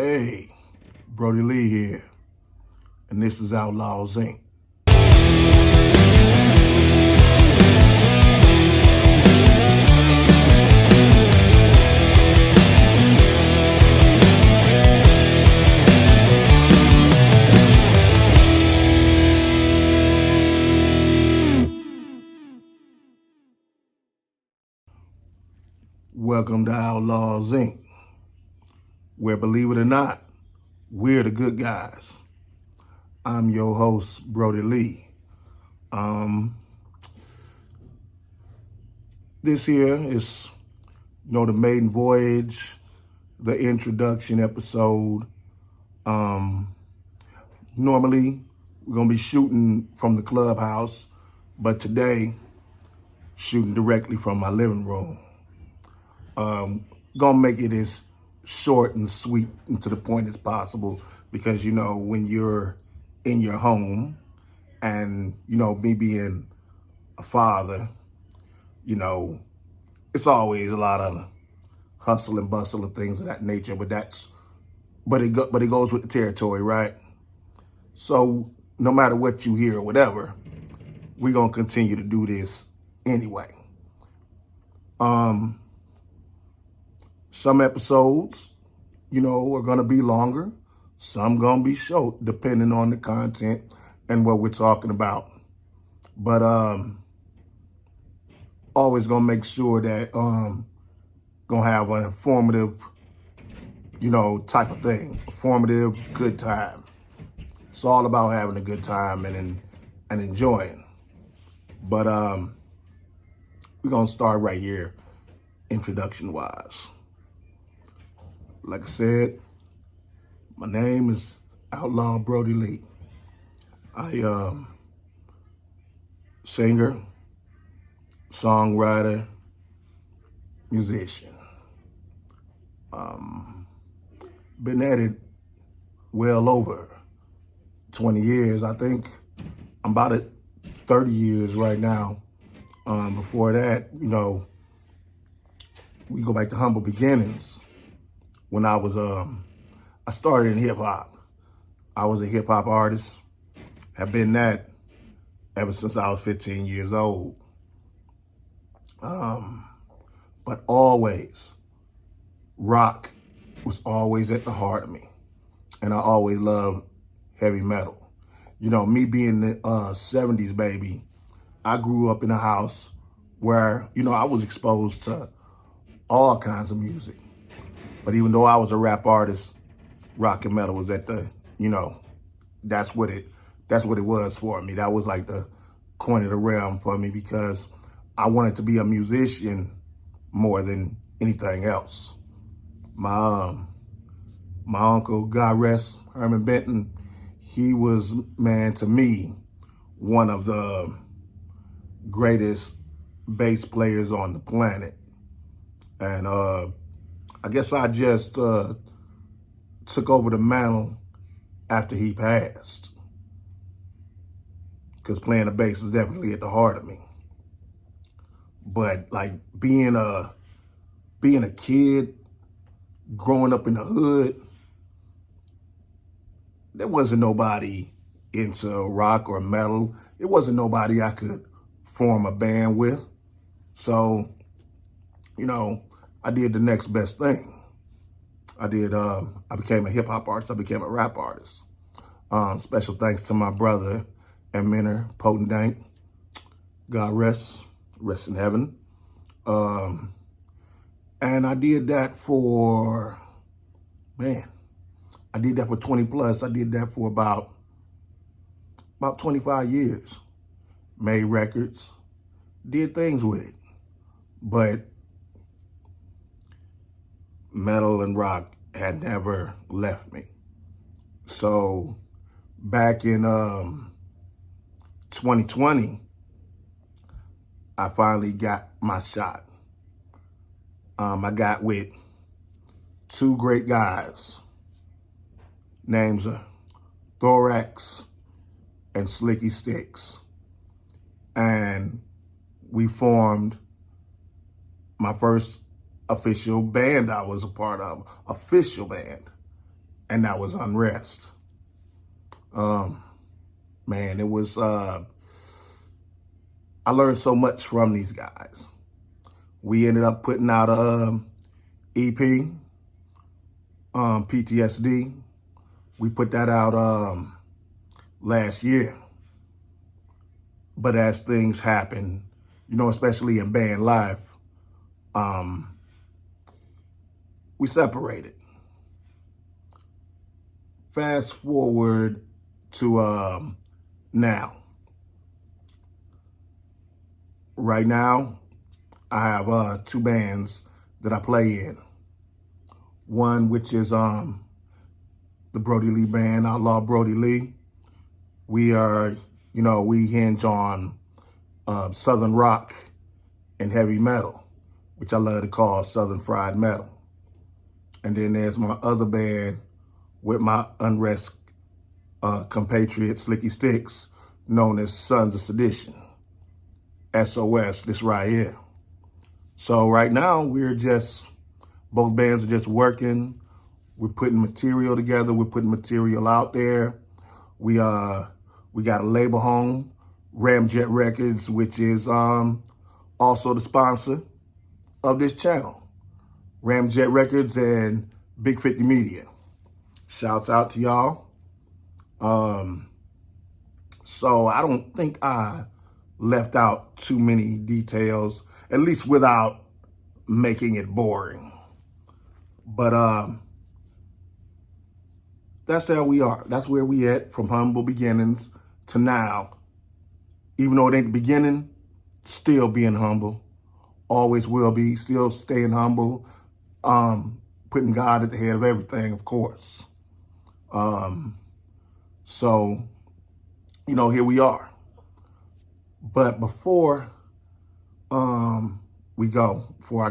Hey, Brody Lee here, and this is Outlaws Inc. Welcome to Outlaws Inc., where, believe it or not, we're the good guys. I'm your host, Brody Lee. This here is, the maiden voyage, the introduction episode. Normally, we're going to be shooting from the clubhouse, but today, shooting directly from my living room. Gonna make it as short and sweet and to the point as possible because, when you're in your home and, me being a father, it's always a lot of hustle and bustle and things of that nature, but it goes with the territory, right? So no matter what you hear or whatever, we're going to continue to do this anyway. Some episodes, are going to be longer. Some going to be short, depending on the content and what we're talking about. But always going to make sure that going to have an informative, type of thing. Informative, good time. It's all about having a good time and enjoying. But we're going to start right here, introduction-wise. Like I said, my name is Outlaw Brody Lee. I singer, songwriter, musician. Been at it well over 20 years. I think I'm about at 30 years right now. Before that, we go back to humble beginnings. When I was, I started in hip hop. I was a hip hop artist. Have been that ever since I was 15 years old. But always, rock was always at the heart of me. And I always loved heavy metal. Me being the 70s baby, I grew up in a house where, I was exposed to all kinds of music. But even though I was a rap artist, rock and metal was at the, that's what it was for me. That was like the coin of the realm for me because I wanted to be a musician more than anything else. My uncle, God rest, Herman Benton, he was, man, to me, one of the greatest bass players on the planet. And I guess I just took over the mantle after he passed. Because playing the bass was definitely at the heart of me. But like being a kid, growing up in the hood, there wasn't nobody into rock or metal. It wasn't nobody I could form a band with. So, I did the next best thing. I became a hip hop artist. I became a rap artist. Special thanks to my brother and mentor, Potent Dank. God rest in heaven. And I did that for 20 plus. I did that for about 25 years. Made records, did things with it. But metal and rock had never left me. So back in 2020, I finally got my shot. I got with two great guys. Names are Thorax and Slicky Sticks. And we formed my first official band I was a part of, official band. and that was Unrest. Man, it was, I learned so much from these guys. We ended up putting out a EP, PTSD. We put that out last year. But as things happen, you know, especially in band life, we separated. Fast forward to now. Right now, I have two bands that I play in. One which is the Brody Lee band, Outlaw Brody Lee. We are, you know, we hinge on Southern rock and heavy metal, which I love to call Southern fried metal. And then there's my other band with my Unrest compatriot, Slicky Sticks, known as Sons of Sedition. SOS, this right here. So right now, both bands are just working. We're putting material together. We're putting material out there. We got a label home, Ramjet Records, which is also the sponsor of this channel. Ramjet Records and Big 50 Media. Shouts out to y'all. So I don't think I left out too many details, at least without making it boring. But that's how we are. That's where we at, from humble beginnings to now. Even though it ain't the beginning, still being humble. Always will be, still staying humble. Putting God at the head of everything, of course. So, you know, here we are. But before I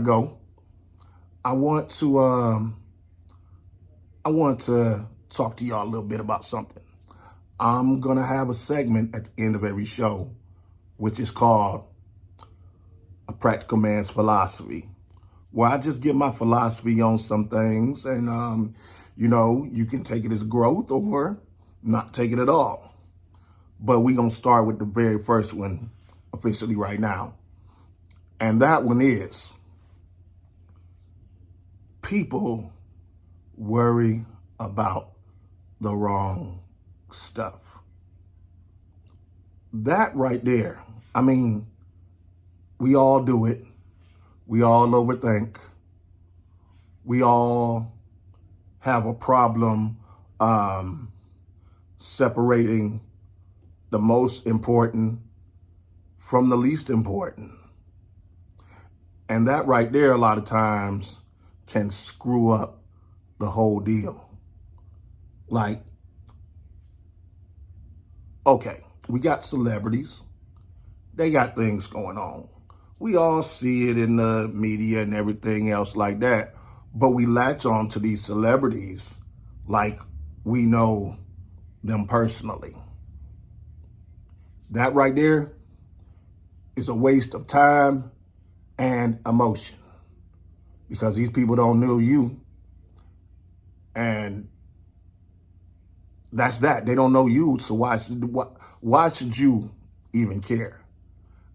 go, I want to talk to y'all a little bit about something. I'm going to have a segment at the end of every show, which is called A Practical Man's Philosophy, where I just give my philosophy on some things, and, you know, you can take it as growth or not take it at all. But we're going to start with the very first one officially right now. And that one is, people worry about the wrong stuff. That right there, I mean, we all do it. We all overthink. We all have a problem separating the most important from the least important. And that right there, a lot of times, can screw up the whole deal. Like, okay, we got celebrities. They got things going on. We all see it in the media and everything else like that. But we latch on to these celebrities like we know them personally. That right there is a waste of time and emotion, because these people don't know you. And that's that. They don't know you, so why should you even care?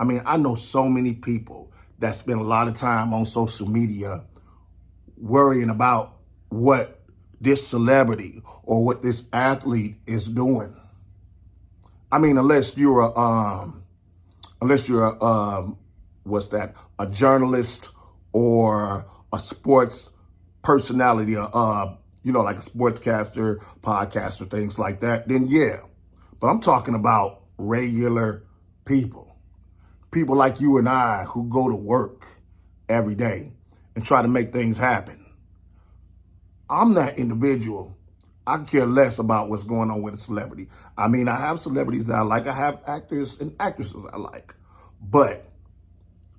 I mean, I know so many people that spend a lot of time on social media worrying about what this celebrity or what this athlete is doing. I mean, unless you're a journalist or a sports personality, you know, like a sportscaster, podcaster, things like that, then yeah. But I'm talking about regular people. People like you and I who go to work every day and try to make things happen. I'm that individual. I care less about what's going on with a celebrity. I mean, I have celebrities that I like. I have actors and actresses I like. But,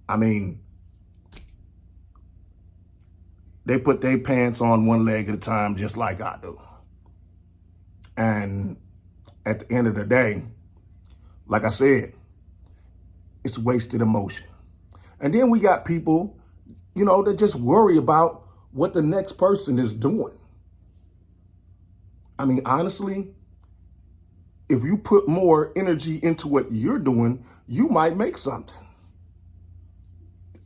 I mean, they put their pants on one leg at a time just like I do. And at the end of the day, like I said, it's wasted emotion. And then we got people, that just worry about what the next person is doing. I mean, honestly, if you put more energy into what you're doing, you might make something.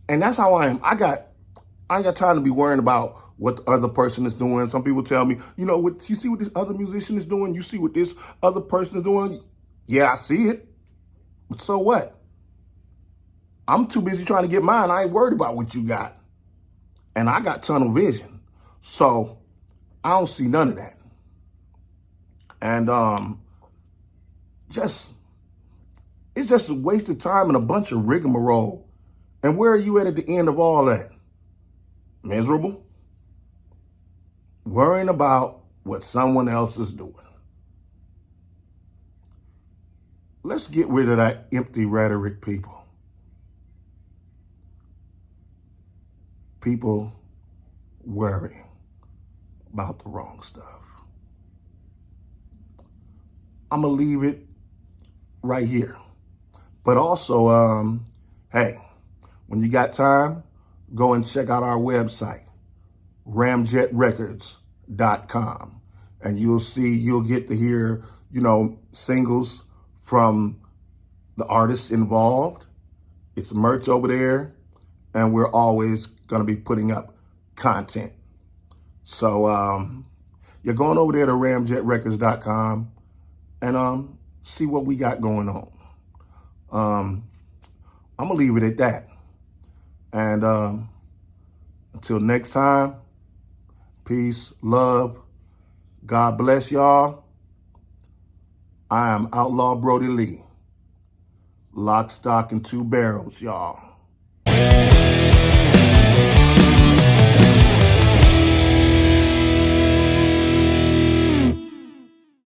And that's how I am. I ain't got time to be worrying about what the other person is doing. Some people tell me, what you see what this other musician is doing? You see what this other person is doing? Yeah, I see it. But so what? I'm too busy trying to get mine. I ain't worried about what you got. And I got tunnel vision. So I don't see none of that. And it's just a waste of time and a bunch of rigmarole. And where are you at the end of all that? Miserable? Worrying about what someone else is doing. Let's get rid of that empty rhetoric, people. People worrying about the wrong stuff. I'm going to leave it right here. But also, hey, when you got time, go and check out our website, ramjetrecords.com. And you'll get to hear, singles from the artists involved. It's merch over there. And we're always going to be putting up content. So you're going over there to ramjetrecords.com and see what we got going on. I'm going to leave it at that. And until next time, peace, love, God bless y'all. I am Outlaw Brody Lee. Lock, stock, and two barrels, y'all.